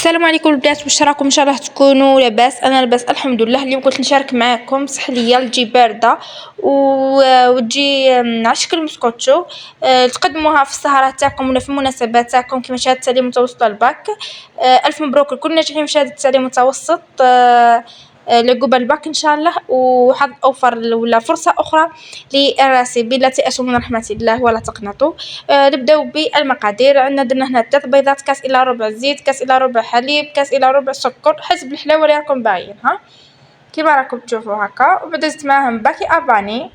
السلام عليكم البنات، واش راكم؟ ان شاء الله تكونوا لاباس. انا لاباس الحمد لله. اليوم قلت نشارك معكم سحليه تجي بارده وتجي على شكل مسكوتشو. تقدموها في السهرات تاعكم ولا في المناسبات تاعكم كيما شهاده تعليم متوسط الباك. الف مبروك لكل ناجحين في شهاده التعليم المتوسط لقبل الباك ان شاء الله، وحظ اوفر ولا فرصه اخرى للراسبين لا تيأسوا من رحمه الله ولا تقنطوا. نبداو بالمقادير. عندنا درنا هنا 3 بيضات، كاس الا ربع زيت، كاس الا ربع حليب، كاس الا ربع سكر حسب الحلاوه اللي راكم باغيينها كيما راكم تشوفوا هكا. وبعد زدت معاهم باكي افاني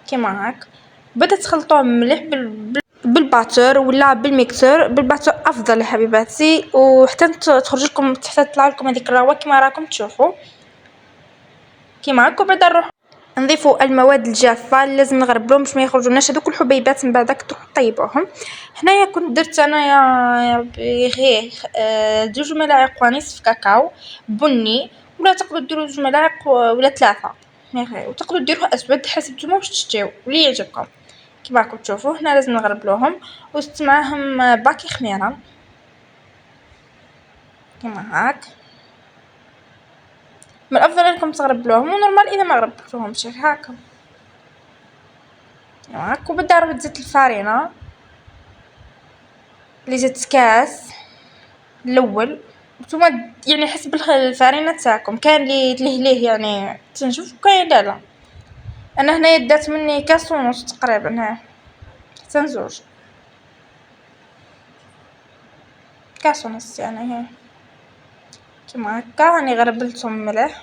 كيما هاك. بدات تخلطوهم مليح بالباتر ولا بالميكسور. بالباتر افضل يا حبيباتي، وحتى تخرج لكم حتى تطلع لكم هذيك الرغوه كيما راكم تشوفوا كيما هاك. وبعد نروح نضيفوا المواد الجافه اللي لازم نغربلهم باش ما يخرجوناش هذوك الحبيبات. من بعدك تروح طيبوهم. هنايا كنت درت انايا غير 2 ملاعق ونصف كاكاو بني، ولا تقدروا ديروا 2 ملاعق ولا 3 وتقدروا ديروه اسود حسب نتوما واش تشتيو اللي يعجبكم كيما راكم تشوفوا. هنا لازم نغربلوهم. وزدت معاهم باكي خميره كيما هاك. من الافضل انكم تغربلوهم، ونورمال اذا ما غربتوهمش هكا هاك. وبدا روح زيت الفارينه اللي زدت كاس الاول. نتوما يعني حسب الفارينه تاعكم، كان لي تلهليه يعني تنشوف، كاين لا. انا هنايا دات مني كاس ونص تقريبا، ها حتى زوج كاس ونص يعني هي كيما هكا. راني غربلتهم مليح.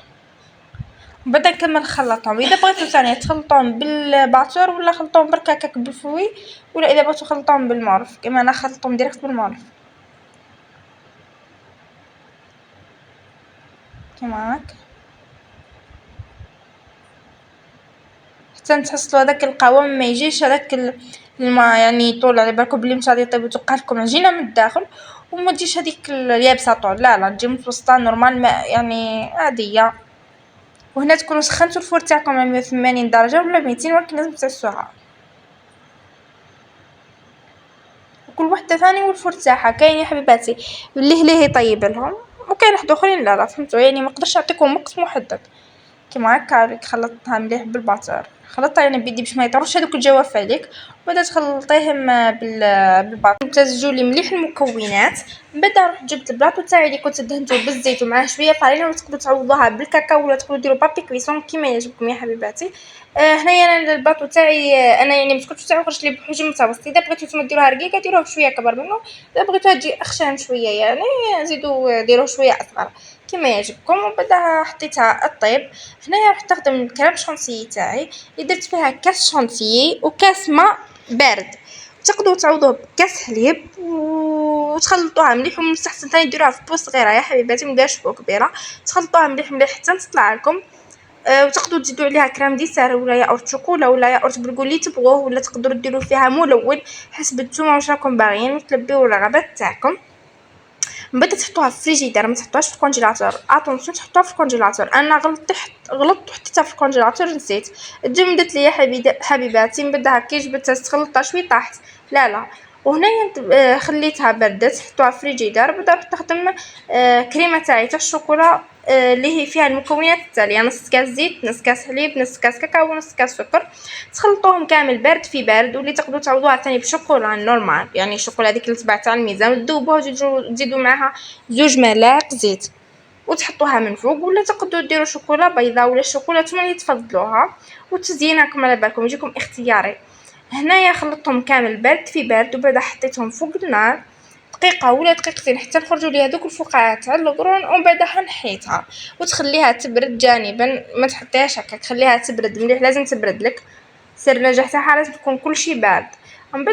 وبدا نكمل نخلطهم. اذا بغيتو ثاني تخلطوهم بالباتور ولا خلطوهم برك هكاك بالفوي، ولا اذا بغيتو خلطوهم بالمعرف كيما انا خلطتهم ديريكت بالمعرف كيما هاك. حتى تحصلوا هذاك القوام ما يجيش هذاك الماء يعني طول على بالكم بلي مش غادي يطيب وتبقى لكم عجينه من الداخل، وما تجيش هذيك اليابسه طول. لا تجي متوسطه نورمال يعني عاديه. وهنا تكونوا سخنتوا الفور تاعكم على 180 درجه ولا 200، ولكن لازم تعسوها وكل وحده ثاني والفور تاعها. كاين يا حبيباتي اللي يطيب لهم، وكاين واحد اخرين لا فهمتوا يعني ما نقدرش نعطيكم وقت محدد كيما هكا. خلطتها مليح بالباتر، خلطتها يعني بيدي باش ما يطروش هذوك الجواف عليك. وبدا تخلطيهم بالباطر. تمزجوا لي مليح المكونات. من بعد نروح جبت البلاطو تاعي اللي كنت دهنته بالزيت ومعاه شويه فرينه، وتقدروا تعوضوها بالكاكاو ولا تقدروا ديروا بابي كويسون كيما يعجبكم يا حبيباتي. هنايا انا البلاطو تاعي انا يعني المسكوت تاعي خرج لي بحجم متوسط. اذا بغيتو نتوما ديروها رقيقه ديروه شويه كبر منه، اذا بغيتوها تجي اخشن شويه يعني زيدوا ديروه شويه اصغر كيما يعجبكم. وبعدها حطيتها الطيب. هنايا راح نستخدم الكريم شانتيي تاعي اللي درت فيها كاس شانتيي وكاس ماء بارد. تقدروا تعوضوه بكاس حليب وتخلطوها مليح. ومستحسن ثاني ديروها في بوس صغيره يا حبيباتي، مديروهاش فوق كبيره. تخلطوها مليح مليح حتى تطلع لكم. وتقدروا تزيدوا عليها كريم ديسير ولا ياغورت شوكولا ولا ياغورت بالكل اللي تبغوه، ولا تقدروا ديروا فيها ملون حسب نتوما واش راكم باغيين وتلبيو الرغبات تاعكم. من بعد تحطوها في الفريجيدير، ما تحطوهاش في الكونجيلاتور. اتونسيون تحطوها في الكونجيلاتور. انا غلطت وحطيتها في الكونجيلاتور نسيت. جمدت لي يا حبيباتي. من بعد هكا جبتها تخلطها شويه طاحت لا. وهنايا خليتها بردت، حطوها في الفريجيدير. بدا رحت نخدم كريمه تاعي تاع الشوكولا اللي هي فيها المكونات التاليه: نص كاس زيت، نص كاس حليب، نص كاس كاكاو، نص كاس سكر. تخلطوهم كامل بارد في بارد. واللي تقدروا تعوضوها ثاني بشوكولا نورمال يعني الشوكولا هذيك اللي تبع تاع الميزان، تذوبوها وتزيدوا معاها 2 ملاعق زيت وتحطوها من فوق. ولا تقدروا ديروا شوكولا بيضاء ولا الشوكولا نتوما اللي تفضلوها، وتزيينكم على بالكم يجيكم اختياري. هنايا خلطتهم كامل بارد في بارد. وبعد حطيتهم فوق النار دقيقه ولا دقيقتين حتى نخرجوا لي هذوك الفقاعات تاع القرون. ومن بعدها نحيتها وتخليها تبرد جانبا، ما تحطيهاش هكا، تخليها تبرد مليح. لازم تبرد لك. سر النجاح تاعها لازم تكون كلشي بارد. من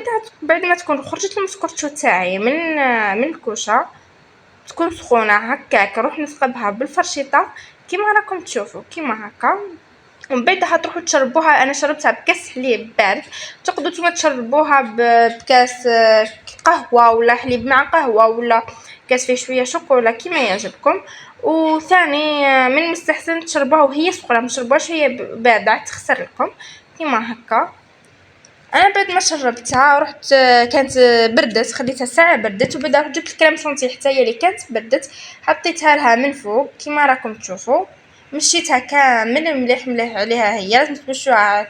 بعد ما تكون خرجت المسكرتشو تاعي من الكوشه تكون سخونه هكاك، نروح نسقبها بالفرشيطه كيما راكم تشوفوا كيما هكا. ومن بعد تروحوا تشربوها. انا شربتها بكاس حليب بارد. تقدروا نتوما تشربوها بكاس قهوه ولا حليب مع قهوه، ولا كاس فيه شويه شوكولا كيما يعجبكم. وثاني من المستحسن تشربوها وهي سخونه، ما تشربوهاش هي بارده تخسر لكم كيما هكا. انا بعد ما شربتها رحت كانت بردت، خليتها ساعه بردت، وبعدا جبت الكريم شونتي حتى هي اللي كانت بردت، حطيتها لها من فوق كيما راكم تشوفوا، مشيتها كامل مليح مليح عليها. هي لازم تمشوها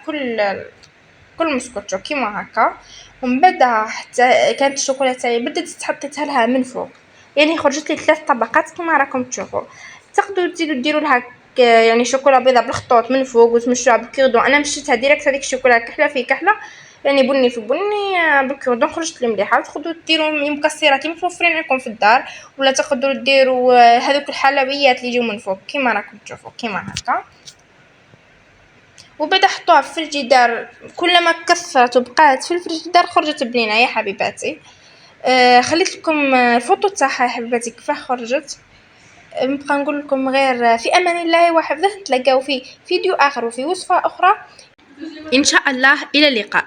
كل مسكوتشو كيما هكا. ومن بعد حتى كانت الشوكولاته تاعي بدات حطيتها لها من فوق، يعني خرجت لي 3 طبقات كيما راكم تشوفوا. تقدروا تزيدوا ديروا لها يعني شوكولا بيضاء بالخطوط من فوق وتمشوها بالكيردون. انا مشيتها ديريكت هذيك الشوكولا كحله في كحله، يعني بني في بني بالكيردون خرجت لي مليحه. تقدروا ديروا مكسرات متوفرين عندكم في الدار، ولا تقدروا ديروا هذوك الحلويات اللي يجيو من فوق كيما راكم تشوفوا كيما هكا. وبعد حطوها في الفريجيدار، كلما كثرت وبقات في الفريجيدار خرجت بنينه يا حبيباتي. خليت لكم الفوطو تاعها يا حبيباتي كيفاه خرجت. نبقى نقول لكم غير في امان الله وحفظه، نتلاقاو في فيديو اخر وفي وصفه اخرى ان شاء الله. الى اللقاء.